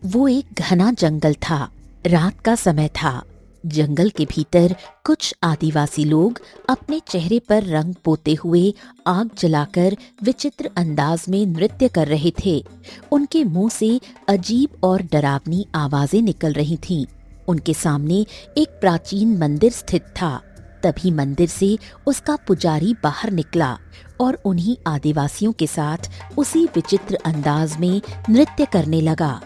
वो एक घना जंगल था। रात का समय था। जंगल के भीतर कुछ आदिवासी लोग अपने चेहरे पर रंग पोते हुए आग जलाकर विचित्र अंदाज में नृत्य कर रहे थे। उनके मुंह से अजीब और डरावनी आवाजें निकल रही थीं। उनके सामने एक प्राचीन मंदिर स्थित था। तभी मंदिर से उसका पुजारी बाहर निकला और उन्हीं आदिवासियों के साथ उसी विचित्र अंदाज में नृत्य करने लगा।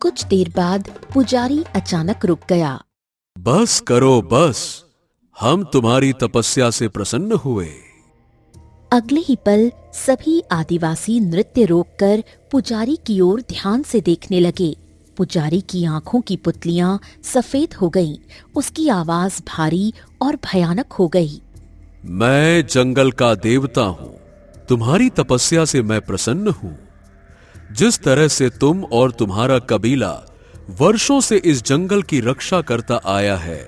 कुछ देर बाद पुजारी अचानक रुक गया। बस करो बस, हम तुम्हारी तपस्या से प्रसन्न हुए। अगले ही पल सभी आदिवासी नृत्य रोककर पुजारी की ओर ध्यान से देखने लगे। पुजारी की आंखों की पुतलियां सफेद हो गईं, उसकी आवाज भारी और भयानक हो गई। मैं जंगल का देवता हूं, तुम्हारी तपस्या से मैं प्रसन्न हूं। जिस तरह से तुम और तुम्हारा कबीला वर्षों से इस जंगल की रक्षा करता आया है,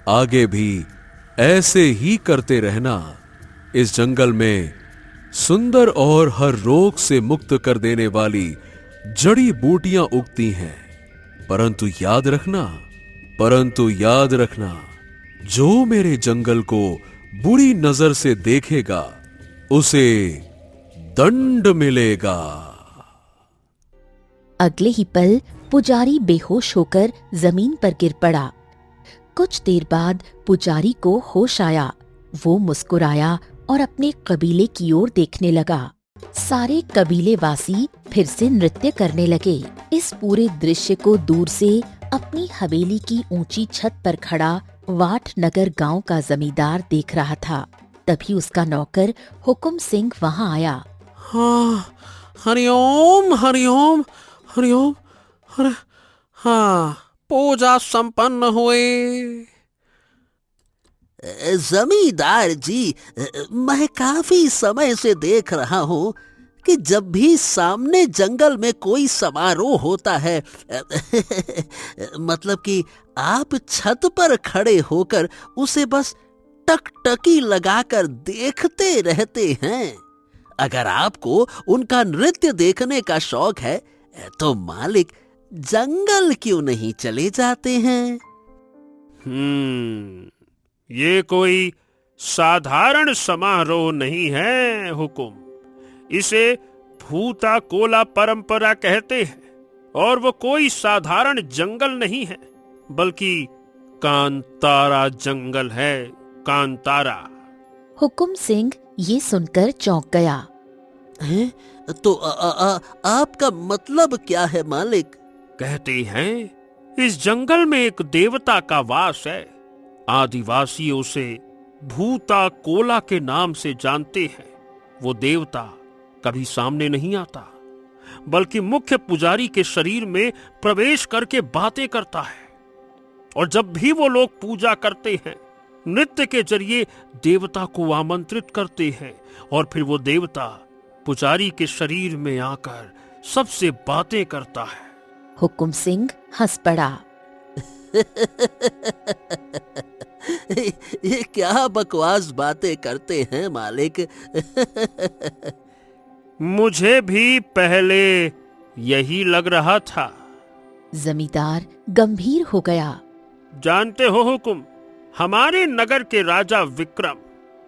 आगे भी ऐसे ही करते रहना। इस जंगल में सुंदर और हर रोग से मुक्त कर देने वाली जड़ी बूटियां उगती हैं। परंतु याद रखना, जो मेरे जंगल को बुरी नजर से देखेगा उसे दंड मिलेगा। अगले ही पल पुजारी बेहोश होकर जमीन पर गिर पड़ा। कुछ देर बाद पुजारी को होश आया। वो मुस्कुराया और अपने कबीले की ओर देखने लगा। सारे कबीले वासी फिर से नृत्य करने लगे। इस पूरे दृश्य को दूर से अपनी हवेली की ऊंची छत पर खड़ा वाट नगर गांव का जमींदार देख रहा था। तभी उसका नौकर हुकुम सिंह वहां आया। हाँ, हरिओम हरिओम हरिओम। अरे हाँ, पूजा संपन्न हुई। जमींदार जी, मैं काफी समय से देख रहा हूँ कि जब भी सामने जंगल में कोई समारोह होता है मतलब कि आप छत पर खड़े होकर उसे बस टकटकी लगाकर देखते रहते हैं। अगर आपको उनका नृत्य देखने का शौक है तो मालिक जंगल क्यों नहीं चले जाते हैं? ये कोई साधारण समारोह नहीं है हुकुम। इसे भूता कोला परंपरा कहते हैं, और वो कोई साधारण जंगल नहीं है, बल्कि कांतारा जंगल है। कांतारा। हुकुम सिंह ये सुनकर चौंक गया। हैं? तो आपका मतलब क्या है मालिक? कहते हैं इस जंगल में एक देवता का वास है। आदिवासी उसे भूता कोला के नाम से जानते हैं। वो देवता कभी सामने नहीं आता, बल्कि मुख्य पुजारी के शरीर में प्रवेश करके बातें करता है। और जब भी वो लोग पूजा करते हैं, नृत्य के जरिए देवता को आमंत्रित करते हैं, और फिर वो देवता पुजारी के शरीर में आकर सबसे बातें करता है। हुकुम सिंह हंस पड़ा। ये क्या बकवास बातें करते हैं मालिक? मुझे भी पहले यही लग रहा था। जमींदार गंभीर हो गया। जानते हो हुकुम, हमारे नगर के राजा विक्रम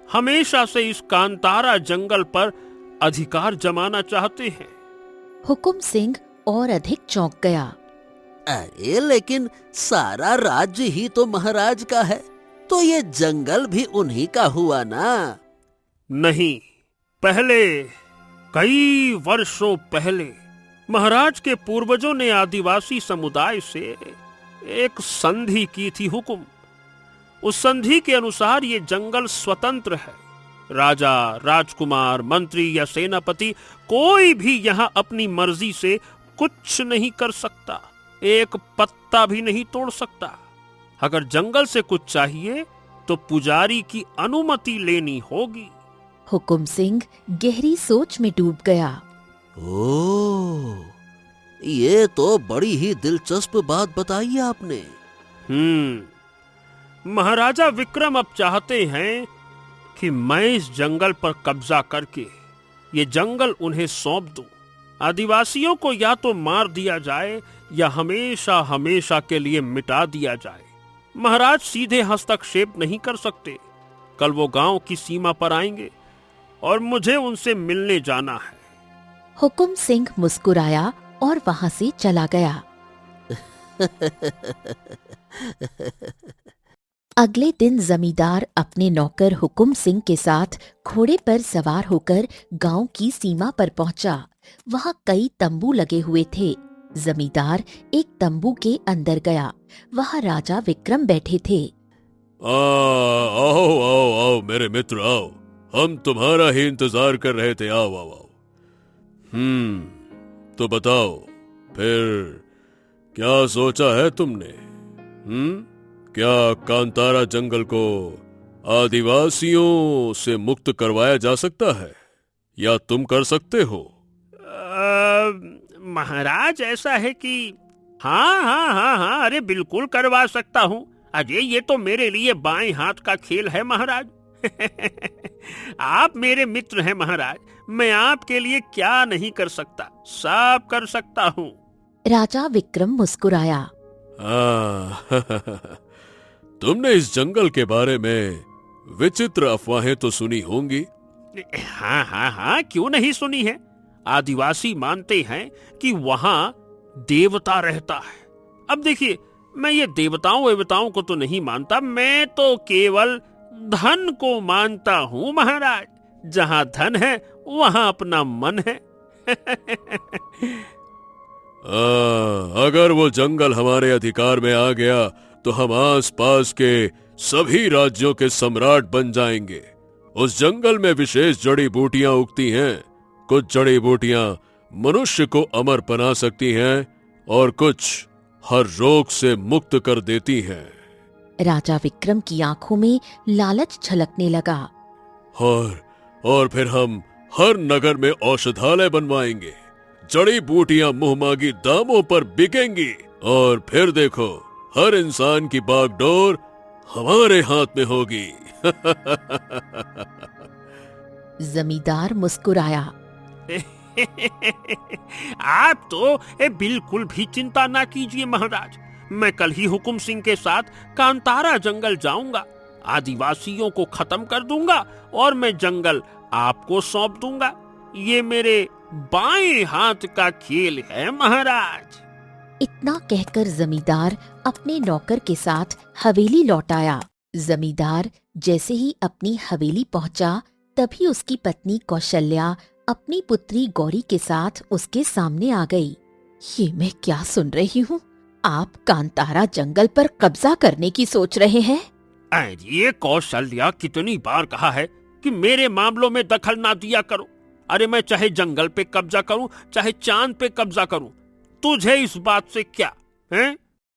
हमेशा से इस कांतारा जंगल पर अधिकार जमाना चाहते हैं। हुकुम सिंह और अधिक चौंक गया। अरे लेकिन सारा राज्य ही तो महाराज का है, तो ये जंगल भी उन्हीं का हुआ ना? नहीं, पहले, कई वर्षों पहले महाराज के पूर्वजों ने आदिवासी समुदाय से एक संधि की थी हुकुम। उस संधि के अनुसार ये जंगल स्वतंत्र है। राजा, राजकुमार, मंत्री या सेनापति कोई भी यहाँ अपनी मर्जी से कुछ नहीं कर सकता, एक पत्ता भी नहीं तोड़ सकता। अगर जंगल से कुछ चाहिए तो पुजारी की अनुमति लेनी होगी। हुकुम सिंह गहरी सोच में डूब गया। ओह, ये तो बड़ी ही दिलचस्प बात बताई आपने। महाराजा विक्रम अब चाहते हैं कि मैं इस जंगल पर कब्जा करके ये जंगल उन्हें सौंप दूं। आदिवासियों को या तो मार दिया जाए या हमेशा हमेशा के लिए मिटा दिया जाए। महाराज सीधे हस्तक्षेप नहीं कर सकते। कल वो गांव की सीमा पर आएंगे और मुझे उनसे मिलने जाना है। हुकुम सिंह मुस्कुराया और वहां से चला गया। अगले दिन जमींदार अपने नौकर हुकुम सिंह के साथ घोड़े पर सवार होकर गांव की सीमा पर पहुंचा। वहां कई तंबू लगे हुए थे। जमींदार एक तंबू के अंदर गया। वहां राजा विक्रम बैठे थे। आओ आओ आओ मेरे मित्र आओ, हम तुम्हारा ही इंतजार कर रहे थे। आओ आओ आओ। तो बताओ फिर क्या सोचा है तुमने? क्या कांतारा जंगल को आदिवासियों से मुक्त करवाया जा सकता है या तुम कर सकते हो? महाराज ऐसा है कि हाँ, अरे बिल्कुल करवा सकता हूँ। अजय ये तो मेरे लिए बाएं हाथ का खेल है महाराज। आप मेरे मित्र हैं महाराज, मैं आपके लिए क्या नहीं कर सकता, सब कर सकता हूँ। राजा विक्रम मुस्कुराया। तुमने इस जंगल के बारे में विचित्र अफवाहें तो सुनी होंगी। हाँ, क्यों नहीं सुनी है। आदिवासी मानते हैं कि वहां देवता रहता है। अब देखिए, मैं ये देवताओं को तो नहीं मानता, मैं तो केवल धन को मानता हूँ महाराज। जहां धन है वहां अपना मन है। अगर वो जंगल हमारे अधिकार में आ गया तो हम आसपास के सभी राज्यों के सम्राट बन जाएंगे। उस जंगल में विशेष जड़ी बूटियां उगती हैं। कुछ जड़ी बूटियां मनुष्य को अमर बना सकती हैं और कुछ हर रोग से मुक्त कर देती हैं। राजा विक्रम की आंखों में लालच झलकने लगा। और फिर हम हर नगर में औषधालय बनवाएंगे। जड़ी बूटियां मुंहमांगी दामों पर बिकेंगी और फिर देखो, हर इंसान की बागडोर हमारे हाथ में होगी। जमींदार मुस्कुराया। आप तो बिल्कुल भी चिंता ना कीजिए महाराज। मैं कल ही हुकुम सिंह के साथ कांतारा जंगल जाऊंगा, आदिवासियों को खत्म कर दूंगा और मैं जंगल आपको सौंप दूंगा। ये मेरे बाएं हाथ का खेल है महाराज। इतना कहकर जमींदार अपने नौकर के साथ हवेली लौट आया। जमींदार जैसे ही अपनी हवेली पहुंचा, तभी उसकी पत्नी कौशल्या अपनी पुत्री गौरी के साथ उसके सामने आ गई। ये मैं क्या सुन रही हूँ? आप कांतारा जंगल पर कब्जा करने की सोच रहे हैं? ये कौशल्या, कितनी बार कहा है कि मेरे मामलों में दखल ना दिया करो। अरे मैं चाहे जंगल पे कब्जा करूं, चाहे चांद पे कब्जा करूं, तुझे इस बात से क्या है?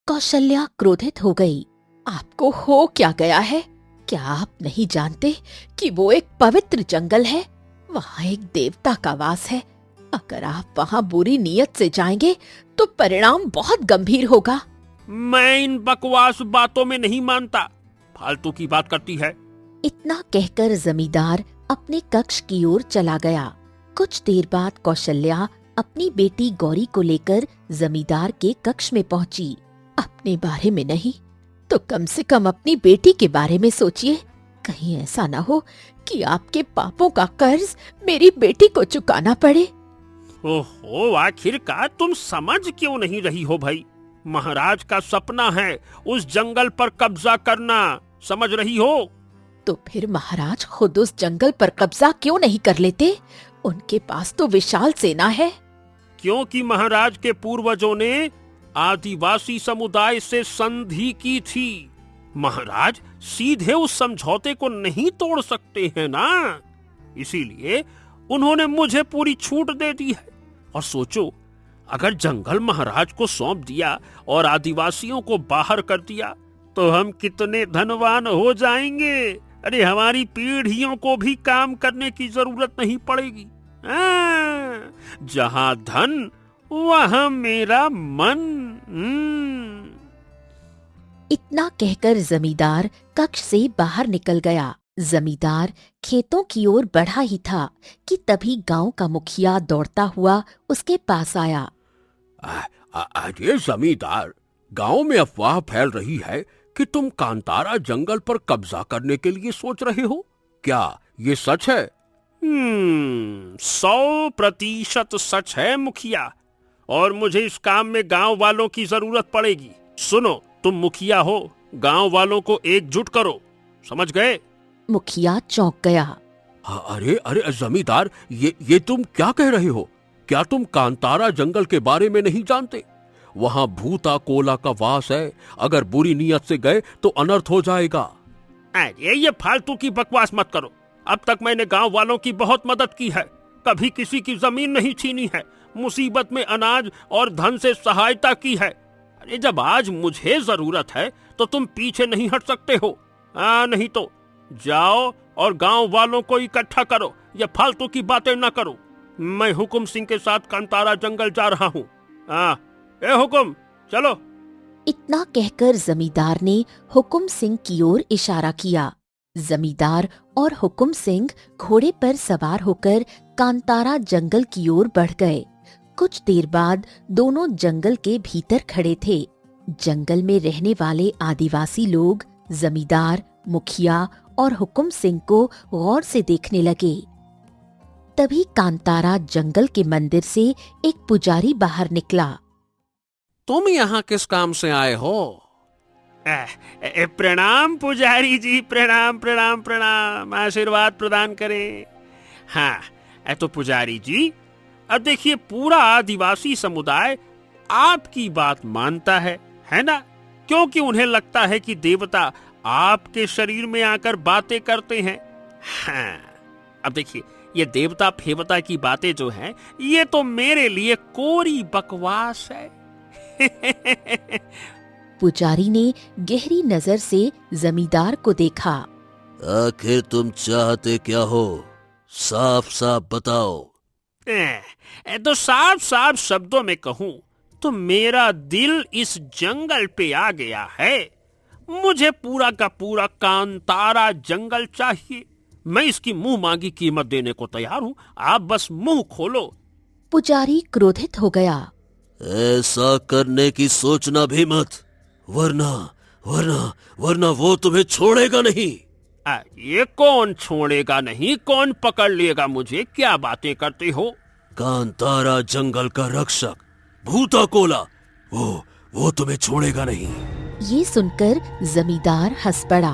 कौशल्या क्रोधित हो गई। आपको हो क्या गया है? क्या आप नहीं जानते कि वो एक पवित्र जंगल है? वहाँ एक देवता का वास है। अगर आप वहाँ बुरी नीयत से जाएंगे तो परिणाम बहुत गंभीर होगा। मैं इन बकवास बातों में नहीं मानता, फालतू की बात करती है। इतना कहकर जमींदार अपने कक्ष की ओर चला गया। कुछ देर बाद कौशल्या अपनी बेटी गौरी को लेकर जमींदार के कक्ष में पहुंची। अपने बारे में नहीं तो कम से कम अपनी बेटी के बारे में सोचिए। कहीं ऐसा न हो कि आपके पापों का कर्ज मेरी बेटी को चुकाना पड़े। ओहो, आखिरकार तुम समझ क्यों नहीं रही हो भाई? महाराज का सपना है उस जंगल पर कब्जा करना, समझ रही हो? तो फिर महाराज खुद उस जंगल पर कब्जा क्यों नहीं कर लेते? उनके पास तो विशाल सेना है। क्योंकि महाराज के पूर्वजों ने आदिवासी समुदाय से संधि की थी। महाराज सीधे उस समझौते को नहीं तोड़ सकते हैं ना, इसीलिए उन्होंने मुझे पूरी छूट दे दी है। और सोचो, अगर जंगल महाराज को सौंप दिया और आदिवासियों को बाहर कर दिया तो हम कितने धनवान हो जाएंगे। अरे हमारी पीढ़ियों को भी काम करने की जरूरत नहीं पड़ेगी। जहां धन वहां मेरा मन। इतना कहकर जमींदार कक्ष से बाहर निकल गया। जमींदार खेतों की ओर बढ़ा ही था कि तभी गांव का मुखिया दौड़ता हुआ उसके पास आया। अरे जमींदार, गांव में अफवाह फैल रही है कि तुम कांतारा जंगल पर कब्जा करने के लिए सोच रहे हो। क्या ये सच है? 100% सच है मुखिया, और मुझे इस काम में गांव वालों की जरूरत पड़ेगी। सुनो, तुम मुखिया हो, गांव वालों को एकजुट करो, समझ गए? मुखिया चौंक गया। अरे अरे जमींदार, ये तुम क्या कह रहे हो? क्या तुम कांतारा जंगल के बारे में नहीं जानते? वहां भूता कोला का वास है। अगर बुरी नीयत से गए तो अनर्थ हो जाएगा। अरे ये फालतू की बकवास मत करो। अब तक मैंने गांव वालों की बहुत मदद की है, कभी किसी की जमीन नहीं छीनी है, मुसीबत में अनाज और धन से सहायता की है। अरे जब आज मुझे जरूरत है तो तुम पीछे नहीं हट सकते हो। नहीं तो जाओ और गांव वालों को इकट्ठा करो, ये फालतू की बातें ना करो। मैं हुकुम सिंह के साथ कांतारा जंगल जा रहा हूँ। ए हुकुम, चलो। इतना कहकर जमींदार ने हुकुम सिंह की ओर इशारा किया। जमींदार और हुकुम सिंह घोड़े पर सवार होकर कांतारा जंगल की ओर बढ़ गए। कुछ देर बाद दोनों जंगल के भीतर खड़े थे। जंगल में रहने वाले आदिवासी लोग जमींदार, मुखिया और हुकुम सिंह को गौर से देखने लगे। तभी कांतारा जंगल के मंदिर से एक पुजारी बाहर निकला। तुम यहाँ किस काम से आए हो? प्रणाम पुजारी जी, प्रणाम प्रणाम प्रणाम, आशीर्वाद प्रदान करें। हाँ तो पुजारी जी, अब देखिए, पूरा आदिवासी समुदाय आपकी बात मानता है ना? क्योंकि उन्हें लगता है कि देवता आपके शरीर में आकर बातें करते हैं। हाँ, अब देखिए, ये देवता फेवता की बातें जो हैं, ये तो मेरे लिए कोरी बकवास है। पुजारी ने गहरी नजर से जमींदार को देखा। आखिर तुम चाहते क्या हो? साफ साफ बताओ। तो साफ साफ शब्दों में कहूं तो मेरा दिल इस जंगल पे आ गया है। मुझे पूरा का पूरा कांतारा जंगल चाहिए। मैं इसकी मुंह मांगी कीमत देने को तैयार हूं, आप बस मुंह खोलो। पुजारी क्रोधित हो गया। ऐसा करने की सोचना भी मत, वरना वरना वरना वो तुम्हें छोड़ेगा नहीं। ये कौन छोड़ेगा नहीं? कौन पकड़ लेगा मुझे? क्या बातें करते हो? कांतारा जंगल का रक्षक भूता कोला, वो तुम्हें छोड़ेगा नहीं। ये सुनकर जमींदार हंस पड़ा।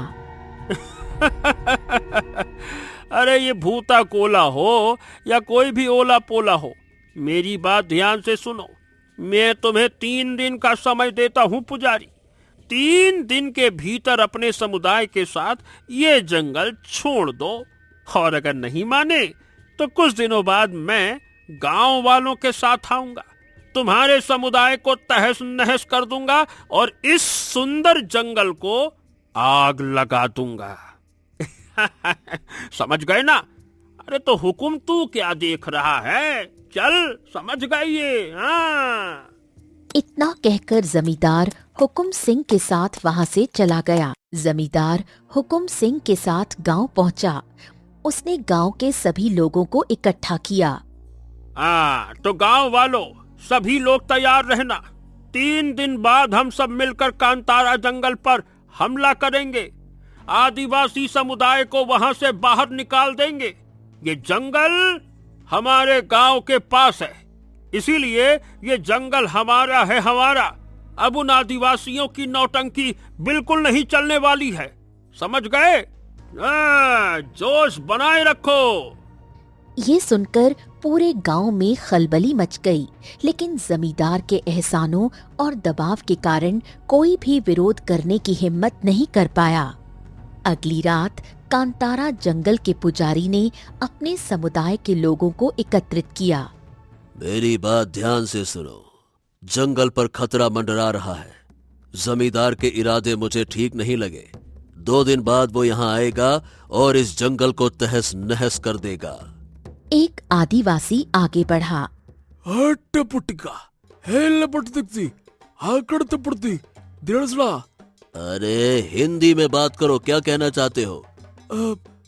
अरे ये भूता कोला हो या कोई भी ओला पोला हो, मेरी बात ध्यान से सुनो। मैं तुम्हें 3 दिन का समय देता हूँ पुजारी। 3 दिन के भीतर अपने समुदाय के साथ ये जंगल छोड़ दो, और अगर नहीं माने तो कुछ दिनों बाद मैं गांव वालों के साथ आऊंगा, तुम्हारे समुदाय को तहस नहस कर दूंगा और इस सुंदर जंगल को आग लगा दूंगा। समझ गए ना? अरे तो हुकुम तू क्या देख रहा है? चल, समझ गए ये? हाँ। इतना कहकर जमींदार हुकुम सिंह के साथ वहां से चला गया। जमींदार हुकुम सिंह के साथ गांव पहुंचा। उसने गांव के सभी लोगों को इकट्ठा किया। तो गांव वालों, सभी लोग तैयार रहना। 3 दिन बाद हम सब मिलकर कांतारा जंगल पर हमला करेंगे। आदिवासी समुदाय को वहां से बाहर निकाल देंगे। ये जंगल हमारे गांव के पास है, इसीलिए ये जंगल हमारा है, हमारा। अब उन आदिवासियों की नौटंकी बिल्कुल नहीं चलने वाली है, समझ गए? जोश बनाए रखो। ये सुनकर पूरे गांव में खलबली मच गई, लेकिन जमींदार के एहसानों और दबाव के कारण कोई भी विरोध करने की हिम्मत नहीं कर पाया। अगली रात कांतारा जंगल के पुजारी ने अपने समुदाय के लोगों को एकत्रित किया। मेरी बात ध्यान से सुनो। जंगल पर खतरा मंडरा रहा है। जमींदार के इरादे मुझे ठीक नहीं लगे। 2 दिन बाद वो यहाँ आएगा और इस जंगल को तहस नहस कर देगा। एक आदिवासी आगे बढ़ा। हट पुटिका, हेल पट दिखती, हाकड़त पड़ती, दिड़सला। अरे हिंदी में बात करो, क्या कहना चाहते हो?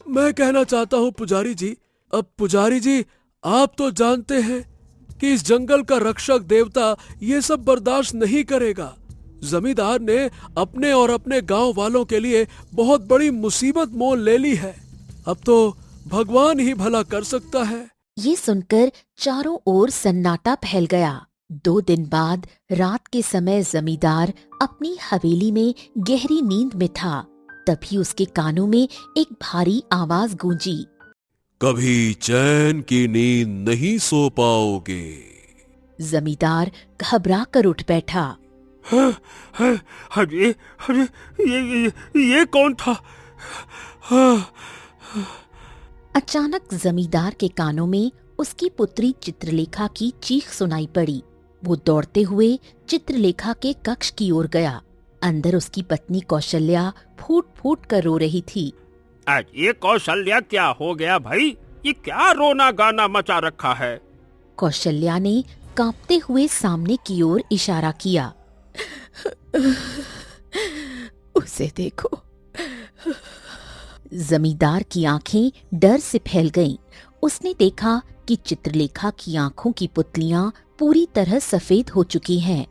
मैं कहना चाहता हूँ पुजारी जी, अब पुजारी जी आप तो जानते हैं कि इस जंगल का रक्षक देवता ये सब बर्दाश्त नहीं करेगा। जमींदार ने अपने और अपने गांव वालों के लिए बहुत बड़ी मुसीबत मोल ले ली है। अब तो भगवान ही भला कर सकता है। ये सुनकर चारों ओर सन्नाटा फैल गया। 2 दिन बाद रात के समय जमींदार अपनी हवेली में गहरी नींद में था। तभी उसके कानों में एक भारी आवाज गूंजी। कभी चैन की नींद नहीं सो पाओगे। जमींदार घबरा कर उठ बैठा। अरे अरे ये कौन था? अचानक जमींदार के कानों में उसकी पुत्री चित्रलेखा की चीख सुनाई पड़ी। वो दौड़ते हुए चित्रलेखा के कक्ष की ओर गया। अंदर उसकी पत्नी कौशल्या फूट फूट कर रो रही थी। आज ये कौशल्या क्या हो गया भाई? ये क्या रोना गाना मचा रखा है? कौशल्या ने कांपते हुए सामने की ओर इशारा किया। उसे देखो। जमींदार की आंखें डर से फैल गईं। उसने देखा कि चित्रलेखा की आंखों की पुतलियां पूरी तरह सफेद हो चुकी हैं।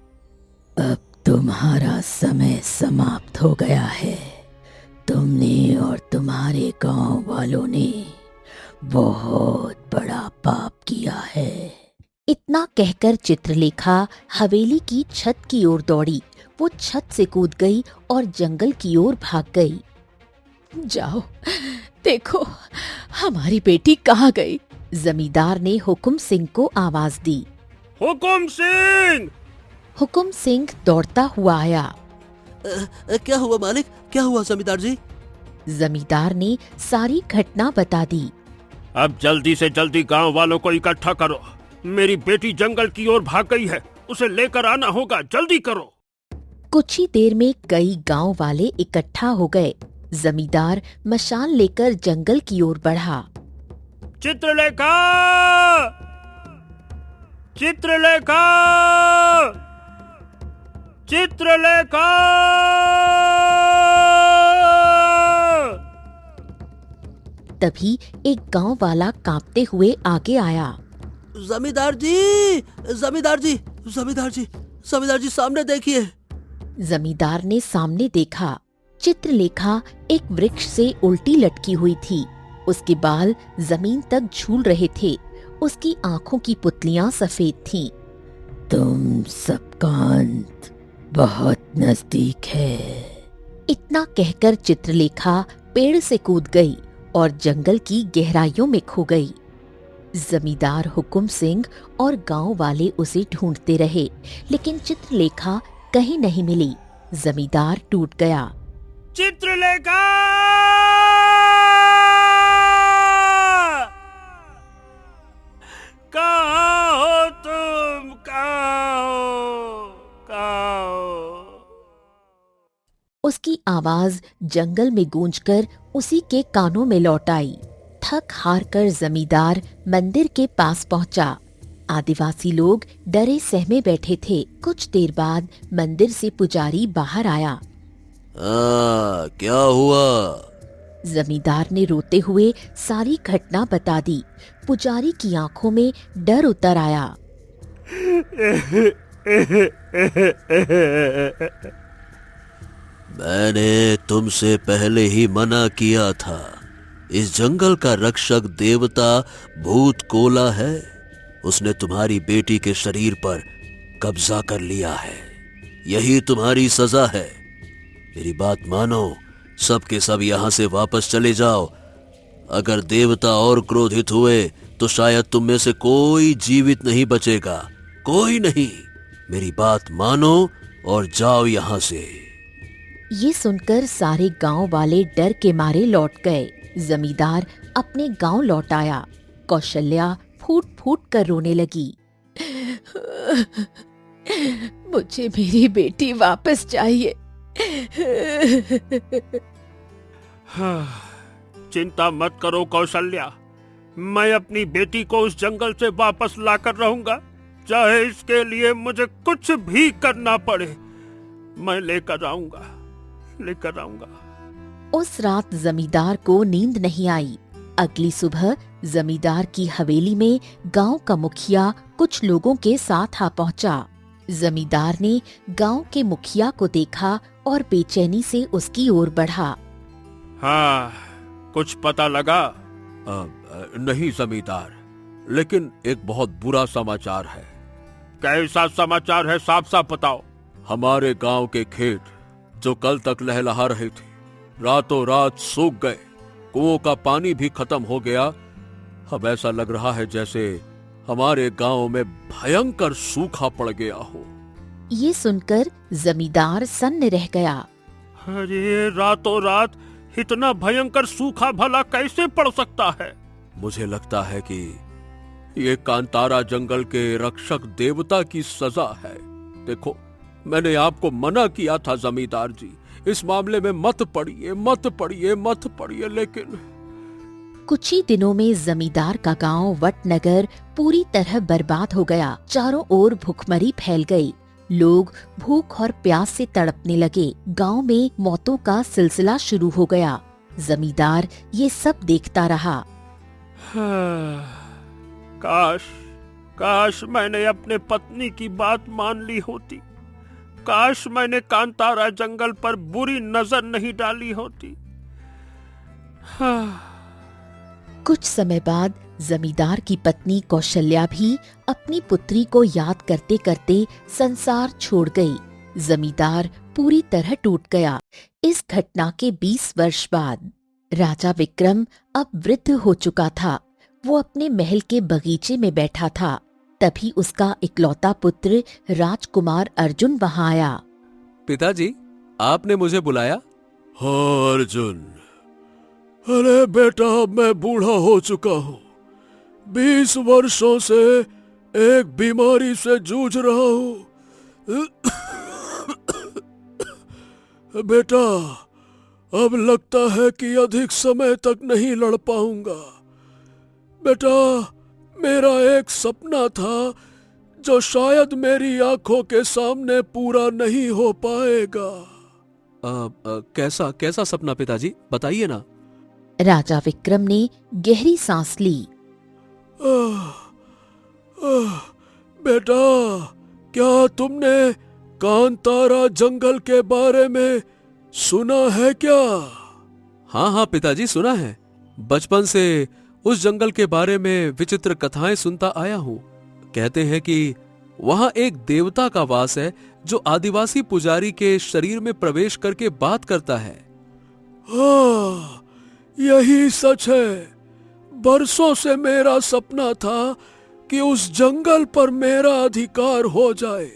अब तुम्हारा समय समाप्त हो गया है। तुमने और तुम्हारे गांव वालों ने बहुत बड़ा पाप किया है। इतना कहकर चित्रलेखा हवेली की छत की ओर दौड़ी। वो छत से कूद गई और जंगल की ओर भाग गई। जाओ देखो हमारी बेटी कहाँ गई? जमींदार ने हुकुम सिंह को आवाज दी। हुकुम सिंह! हुकुम सिंह दौड़ता हुआ आया। क्या हुआ मालिक? क्या हुआ जमींदार जी? जमींदार ने सारी घटना बता दी। अब जल्दी से जल्दी गांव वालों को इकट्ठा करो। मेरी बेटी जंगल की ओर भाग गई है, उसे लेकर आना होगा, जल्दी करो। कुछ ही देर में कई गांव वाले इकट्ठा हो गए। जमींदार मशाल लेकर जंगल की ओर बढ़ा। चित्रलेखा! चित्रलेखा! चित्रलेखा! तभी एक गांव वाला कांपते हुए आगे आया। जमींदार जी, जमींदार जी, जमींदार जी, जमींदार जी सामने देखिए। जमींदार ने सामने देखा। चित्रलेखा एक वृक्ष से उल्टी लटकी हुई थी। उसके बाल जमीन तक झूल रहे थे। उसकी आंखों की पुतलियां सफेद थीं। तुम सबका अंत बहुत नजदीक है। इतना कहकर चित्रलेखा पेड़ से कूद गई और जंगल की गहराइयों में खो गई। जमींदार हुकुम सिंह और गांव वाले उसे ढूंढते रहे, लेकिन चित्रलेखा कहीं नहीं मिली। जमींदार टूट गया। चित्रलेखा! कहाँ हो तुम? कहाँ हो? कहाँ हो? उसकी आवाज जंगल में गूंजकर उसी के कानों में लौट आई। थक हार कर जमींदार मंदिर के पास पहुंचा। आदिवासी लोग डरे सहमे बैठे थे। कुछ देर बाद मंदिर से पुजारी बाहर आया। क्या हुआ? जमींदार ने रोते हुए सारी घटना बता दी। पुजारी की आंखों में डर उतर आया। मैंने तुमसे पहले ही मना किया था। इस जंगल का रक्षक देवता भूत कोला है। उसने तुम्हारी बेटी के शरीर पर कब्जा कर लिया है। यही तुम्हारी सजा है। मेरी बात मानो, सब के सब यहां से वापस चले जाओ। अगर देवता और क्रोधित हुए तो शायद तुम में से कोई जीवित नहीं बचेगा। कोई नहीं। मेरी बात मानो और जाओ यहां से। ये सुनकर सारे गांव वाले डर के मारे लौट गए। जमींदार अपने गांव लौट आया। कौशल्या फूट फूट कर रोने लगी। मुझे मेरी बेटी वापस चाहिए। चिंता मत करो कौशल्या, मैं अपनी बेटी को उस जंगल से वापस लाकर रहूंगा, चाहे इसके लिए मुझे कुछ भी करना पड़े। मैं लेकर आऊंगा। उस रात जमींदार को नींद नहीं आई। अगली सुबह जमींदार की हवेली में गांव का मुखिया कुछ लोगों के साथ आ पहुंचा। जमींदार ने गांव के मुखिया को देखा और बेचैनी से उसकी ओर बढ़ा। हाँ, कुछ पता लगा? नहीं जमींदार, लेकिन एक बहुत बुरा समाचार है। कैसा समाचार है? साफ साफ बताओ। हमारे गांव के खेत जो कल तक लहलहा रहे थे, रातों रात सूख गए। कुओं का पानी भी खत्म हो गया। अब ऐसा लग रहा है जैसे हमारे गांव में भयंकर सूखा पड़ गया हो। ये सुनकर जमींदार सन्न रह गया। अरे, रातों रात इतना भयंकर सूखा भला कैसे पड़ सकता है? मुझे लगता है कि ये कांतारा जंगल के रक्षक देवता की सजा है। देखो, मैंने आपको मना किया था जमींदार जी, इस मामले में मत पड़िए, मत पड़िए, मत पड़िए, लेकिन कुछ ही दिनों में जमींदार का गांव वटनगर पूरी तरह बर्बाद हो गया। चारों ओर भूखमरी फैल गई। लोग भूख और प्यास से तड़पने लगे। गांव में मौतों का सिलसिला शुरू हो गया। जमींदार ये सब देखता रहा। काश मैंने अपने पत्नी की बात मान ली होती। काश मैंने कांतारा जंगल पर बुरी नजर नहीं डाली होती। कुछ समय बाद जमींदार की पत्नी कौशल्या भी अपनी पुत्री को याद करते करते संसार छोड़ गई। जमींदार पूरी तरह टूट गया। इस घटना के 20 वर्ष बाद राजा विक्रम अब वृद्ध हो चुका था। वो अपने महल के बगीचे में बैठा था। तभी उसका इकलौता पुत्र राजकुमार अर्जुन वहां आया। पिताजी, आपने मुझे बुलाया? हाँ अर्जुन, अरे बेटा, अब मैं बूढ़ा हो चुका हूँ। 20 वर्षों से एक बीमारी से जूझ रहा हूँ। बेटा, अब लगता है कि अधिक समय तक नहीं लड़ पाऊंगा। बेटा, मेरा एक सपना था जो शायद मेरी आंखों के सामने पूरा नहीं हो पाएगा। कैसा सपना पिताजी, बताइए ना। राजा विक्रम ने गहरी सांस ली। बेटा, क्या तुमने कांतारा जंगल के बारे में सुना है क्या? हाँ पिताजी, सुना है। बचपन से उस जंगल के बारे में विचित्र कथाएं सुनता आया हूँ। कहते हैं कि वहाँ एक देवता का वास है जो आदिवासी पुजारी के शरीर में प्रवेश करके बात करता है। हाँ, यही सच है। बरसों से मेरा सपना था कि उस जंगल पर मेरा अधिकार हो जाए।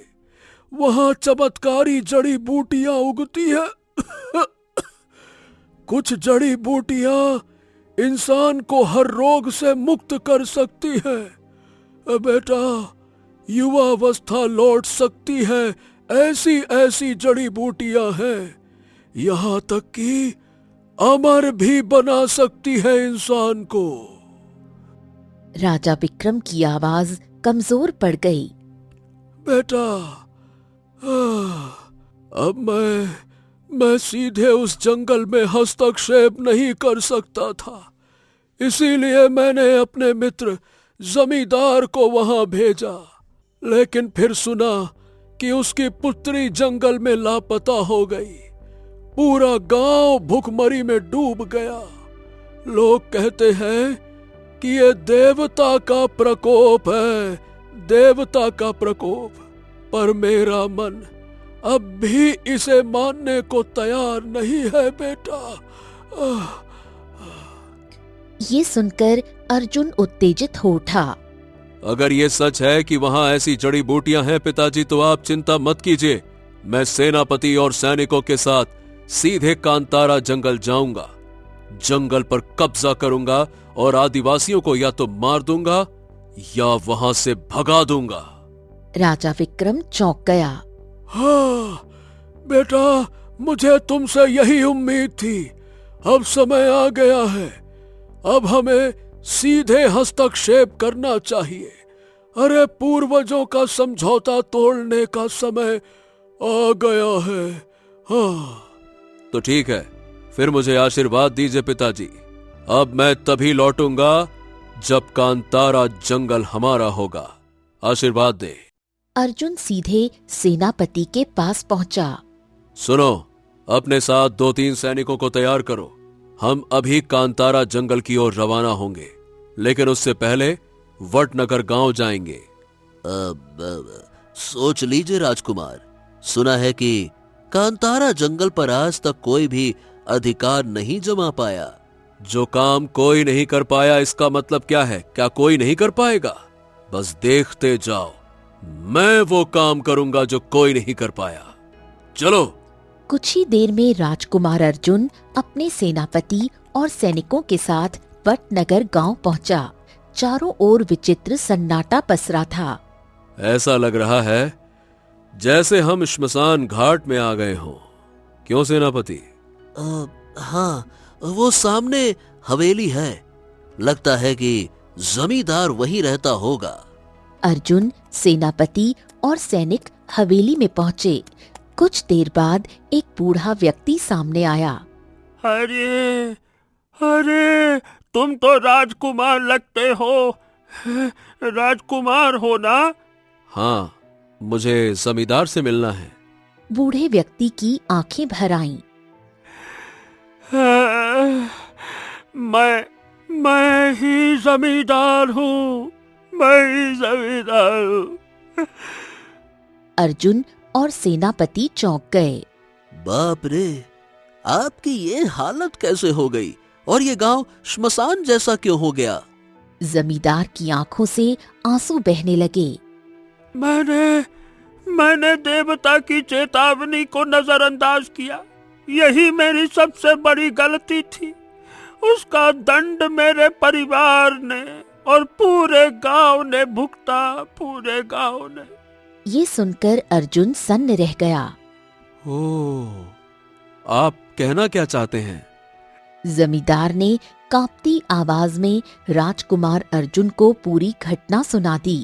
वहाँ चमत्कारी जड़ी बूटियां उगती है। कुछ जड़ी बूटियां इंसान को हर रोग से मुक्त कर सकती है। बेटा, युवावस्था लौट सकती है, ऐसी ऐसी जड़ी बूटियां हैं। यहाँ तक कि अमर भी बना सकती है इंसान को। राजा विक्रम की आवाज कमजोर पड़ गई। बेटा, अब मैं सीधे उस जंगल में हस्तक्षेप नहीं कर सकता था। इसीलिए मैंने अपने मित्र जमींदार को वहां भेजा। लेकिन फिर सुना कि उसकी पुत्री जंगल में लापता हो गई। पूरा गांव भूखमरी में डूब गया। लोग कहते हैं कि ये देवता का प्रकोप है, देवता का प्रकोप। पर मेरा मन अब भी इसे मानने को तैयार नहीं है बेटा। ये सुनकर अर्जुन उत्तेजित हो उठा। अगर ये सच है कि वहाँ ऐसी जड़ी बूटियां हैं पिताजी, तो आप चिंता मत कीजिए। मैं सेनापति और सैनिकों के साथ सीधे कांतारा जंगल जाऊंगा। जंगल पर कब्जा करूंगा और आदिवासियों को या तो मार दूंगा या वहां से भगा दूंगा। राजा विक्रम चौंक गया। हाँ बेटा, मुझे तुमसे यही उम्मीद थी। अब समय आ गया है। अब हमें सीधे हस्तक्षेप करना चाहिए। अरे, पूर्वजों का समझौता तोड़ने का समय आ गया है। हाँ, तो ठीक है, फिर मुझे आशीर्वाद दीजिए पिताजी। अब मैं तभी लौटूंगा जब कांतारा जंगल हमारा होगा। आशीर्वाद दे। अर्जुन सीधे सेनापति के पास पहुंचा। सुनो, अपने साथ 2-3 सैनिकों को तैयार करो। हम अभी कांतारा जंगल की ओर रवाना होंगे, लेकिन उससे पहले वटनगर गांव जाएंगे। सोच लीजिए राजकुमार, सुना है कि कांतारा जंगल पर आज तक कोई भी अधिकार नहीं जमा पाया। जो काम कोई नहीं कर पाया, इसका मतलब क्या है? क्या कोई नहीं कर पाएगा? बस देखते जाओ, मैं वो काम करूंगा जो कोई नहीं कर पाया। चलो। कुछ ही देर में राजकुमार अर्जुन अपने सेनापति और सैनिकों के साथ वटनगर गांव पहुंचा। चारों ओर विचित्र सन्नाटा पसरा था। ऐसा लग रहा है जैसे हम श्मशान घाट में आ गए हों। क्यों सेनापति? हाँ, वो सामने हवेली है। लगता है कि जमींदार वहीं रहता होगा। अर्जुन, सेनापति और सैनिक हवेली में पहुंचे। कुछ देर बाद एक बूढ़ा व्यक्ति सामने आया। अरे अरे, तुम तो राजकुमार लगते हो। राजकुमार हो ना? हाँ, मुझे जमींदार से मिलना है। बूढ़े व्यक्ति की आंखें भर आईं। मैं ही जमींदार हूँ। मैं ही जमींदार हूँ। अर्जुन और सेनापति चौंक गए। बाप रे, आपकी ये हालत कैसे हो गई? और ये गांव श्मशान जैसा क्यों हो गया? जमींदार की आंखों से आंसू बहने लगे। मैंने देवता की चेतावनी को नजरअंदाज किया। यही मेरी सबसे बड़ी गलती थी। उसका दंड मेरे परिवार ने और पूरे गांव ने भुगता। पूरे गांव ने। ये सुनकर अर्जुन सन्न रह गया। ओह, आप कहना क्या चाहते हैं? जमींदार ने कांपती आवाज में राजकुमार अर्जुन को पूरी घटना सुना दी।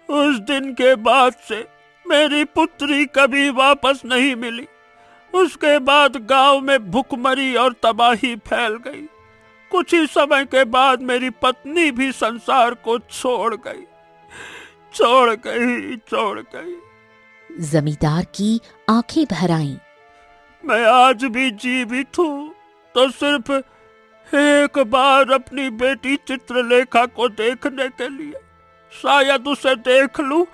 उस दिन के बाद से मेरी पुत्री कभी वापस नहीं मिली। उसके बाद गांव में भुखमरी और तबाही फैल गई। कुछ ही समय के बाद मेरी पत्नी भी संसार को छोड़ गई। जमींदार की आंखें भर आईं। मैं आज भी जीवित हूँ तो सिर्फ एक बार अपनी बेटी चित्रलेखा को देखने के लिए। शायद उसे देख लूं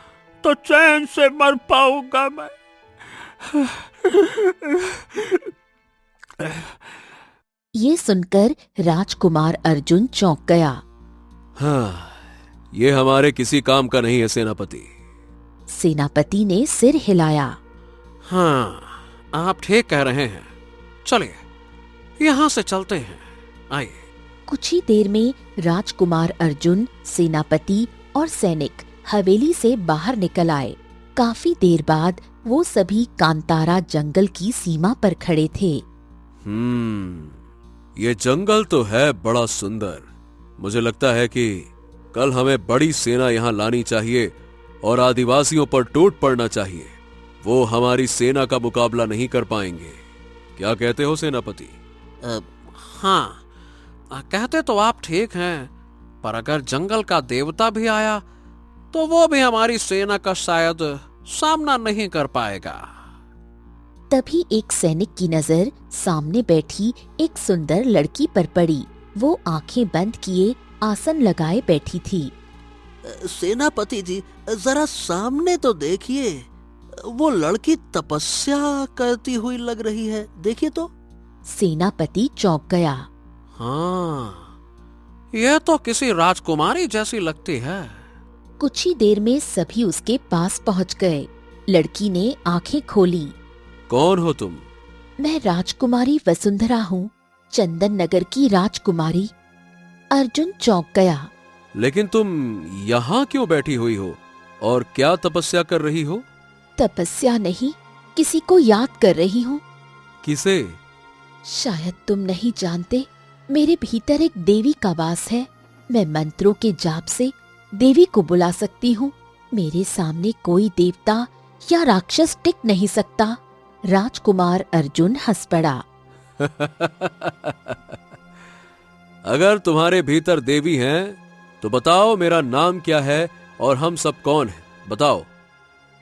तो चैन से मर पाऊंगा मैं। ये सुनकर राजकुमार अर्जुन चौंक गया। हाँ, ये हमारे किसी काम का नहीं है सेनापति। सेनापति ने सिर हिलाया। हाँ, आप ठीक कह रहे हैं। चलिए, यहाँ से चलते हैं। आइए। कुछ ही देर में राजकुमार अर्जुन, सेनापति और सैनिक हवेली से बाहर निकल आए। काफी देर बाद वो सभी कांतारा जंगल की सीमा पर खड़े थे। ये जंगल तो है बड़ा सुंदर। मुझे लगता है कि कल हमें बड़ी सेना यहाँ लानी चाहिए और आदिवासियों पर टूट पड़ना चाहिए। वो हमारी सेना का मुकाबला नहीं कर पाएंगे। क्या कहते हो सेनापति? हाँ, कहते तो आप ठीक हैं, पर अगर जंगल का देवता भी आया तो वो भी हमारी सेना का शायद सामना नहीं कर पाएगा। तभी एक सैनिक की नजर सामने बैठी एक सुंदर लड़की पर पड़ी। वो आंखें बंद किए आसन लगाए बैठी थी। सेनापति जी, जरा सामने तो देखिए। वो लड़की तपस्या करती हुई लग रही है। देखिए तो। सेनापति चौंक गया। हाँ, यह तो किसी राजकुमारी जैसी लगती है। कुछ ही देर में सभी उसके पास पहुंच गए। लड़की ने आंखें खोली। कौन हो तुम? मैं राजकुमारी वसुंधरा हूँ, चंदन नगर की राजकुमारी। अर्जुन चौंक गया। लेकिन तुम यहाँ क्यों बैठी हुई हो और क्या तपस्या कर रही हो? तपस्या नहीं, किसी को याद कर रही हूँ। किसे? शायद तुम नहीं जानते, मेरे भीतर एक देवी का वास है। मैं मंत्रों के जाप से देवी को बुला सकती हूँ। मेरे सामने कोई देवता या राक्षस टिक नहीं सकता। राजकुमार अर्जुन हंस पड़ा। अगर तुम्हारे भीतर देवी हैं तो बताओ मेरा नाम क्या है और हम सब कौन हैं, बताओ।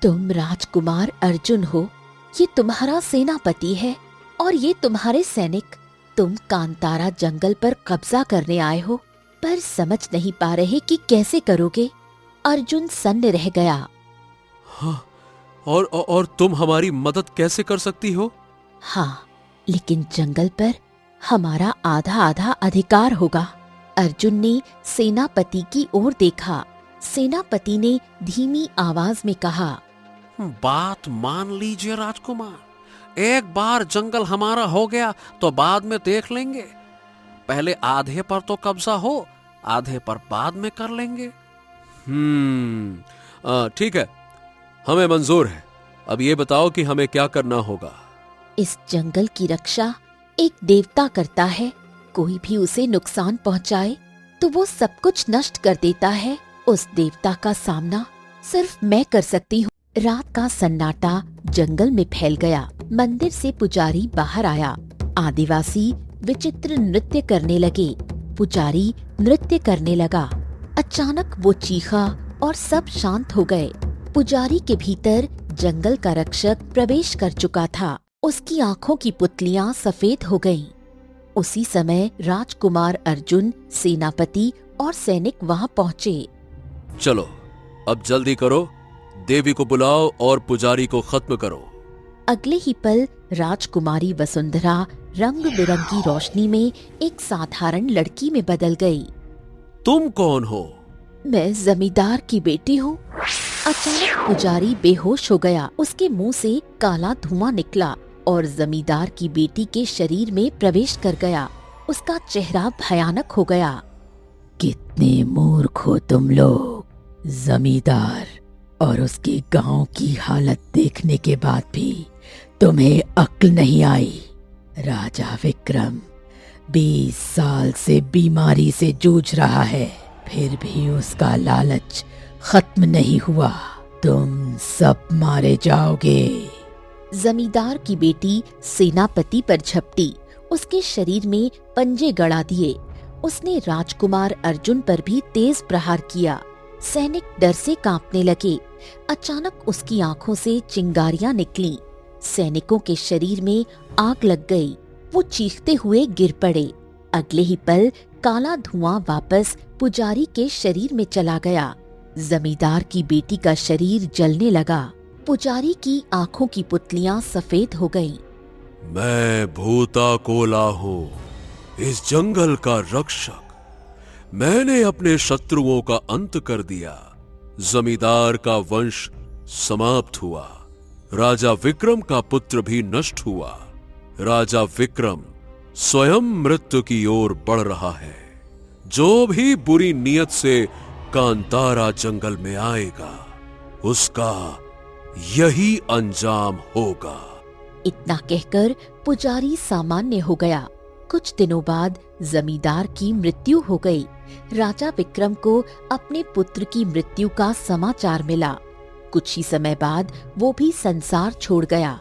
तुम राजकुमार अर्जुन हो, ये तुम्हारा सेनापति है और ये तुम्हारे सैनिक। तुम कांतारा जंगल पर कब्जा करने आए हो, पर समझ नहीं पा रहे कि कैसे करोगे। अर्जुन सन्न रह गया। हाँ, और तुम हमारी मदद कैसे कर सकती हो? हाँ, लेकिन जंगल पर हमारा आधा आधा अधिकार होगा। अर्जुन ने सेनापति की ओर देखा। सेनापति ने धीमी आवाज में कहा, बात मान लीजिए राजकुमार, एक बार जंगल हमारा हो गया तो बाद में देख लेंगे। पहले आधे पर तो कब्जा हो, आधे पर बाद में कर लेंगे। ठीक है, हमें मंजूर है। अब ये बताओ कि हमें क्या करना होगा। इस जंगल की रक्षा एक देवता करता है। कोई भी उसे नुकसान पहुंचाए तो वो सब कुछ नष्ट कर देता है। उस देवता का सामना सिर्फ मैं कर सकती हूँ। रात का सन्नाटा जंगल में फैल गया। मंदिर से पुजारी बाहर आया। आदिवासी विचित्र नृत्य करने लगे। पुजारी नृत्य करने लगा। अचानक वो चीखा और सब शांत हो गए। पुजारी के भीतर जंगल का रक्षक प्रवेश कर चुका था। उसकी आंखों की पुतलियां सफेद हो गईं। उसी समय राजकुमार अर्जुन, सेनापति और सैनिक वहां पहुंचे। चलो अब जल्दी करो, देवी को बुलाओ और पुजारी को खत्म करो। अगले ही पल राजकुमारी वसुंधरा रंग बिरंगी रोशनी में एक साधारण लड़की में बदल गई। तुम कौन हो? मैं जमींदार की बेटी हूँ। अचानक पुजारी बेहोश हो गया। उसके मुंह से काला धुआं निकला और जमींदार की बेटी के शरीर में प्रवेश कर गया। उसका चेहरा भयानक हो गया। कितने मूर्ख हो तुम लोग। जमींदार और उसके गांव की हालत देखने के बाद भी तुम्हें अक्ल नहीं आई। राजा विक्रम 20 साल से बीमारी से जूझ रहा है, फिर भी उसका लालच खत्म नहीं हुआ। तुम सब मारे जाओगे। जमींदार की बेटी सेनापति पर झपटी। उसके शरीर में पंजे गड़ा दिए। उसने राजकुमार अर्जुन पर भी तेज प्रहार किया। सैनिक डर से कांपने लगे। अचानक उसकी आंखों से चिंगारियां निकलीं। सैनिकों के शरीर में आग लग गई। वो चीखते हुए गिर पड़े। अगले ही पल काला धुआं वापस पुजारी के शरीर में चला गया। जमींदार की बेटी का शरीर जलने लगा। पुजारी की आंखों की पुतलियां सफेद हो गईं। मैं भूता कोला हूँ, इस जंगल का रक्षक। मैंने अपने शत्रुओं का अंत कर दिया। जमींदार का वंश समाप्त हुआ। राजा विक्रम का पुत्र भी नष्ट हुआ। राजा विक्रम स्वयं मृत्यु की ओर बढ़ रहा है। जो भी बुरी नीयत से कांतारा जंगल में आएगा, उसका यही अंजाम होगा। इतना कहकर पुजारी सामान्य हो गया। कुछ दिनों बाद जमींदार की मृत्यु हो गई। राजा विक्रम को अपने पुत्र की मृत्यु का समाचार मिला। कुछ ही समय बाद वो भी संसार छोड़ गया।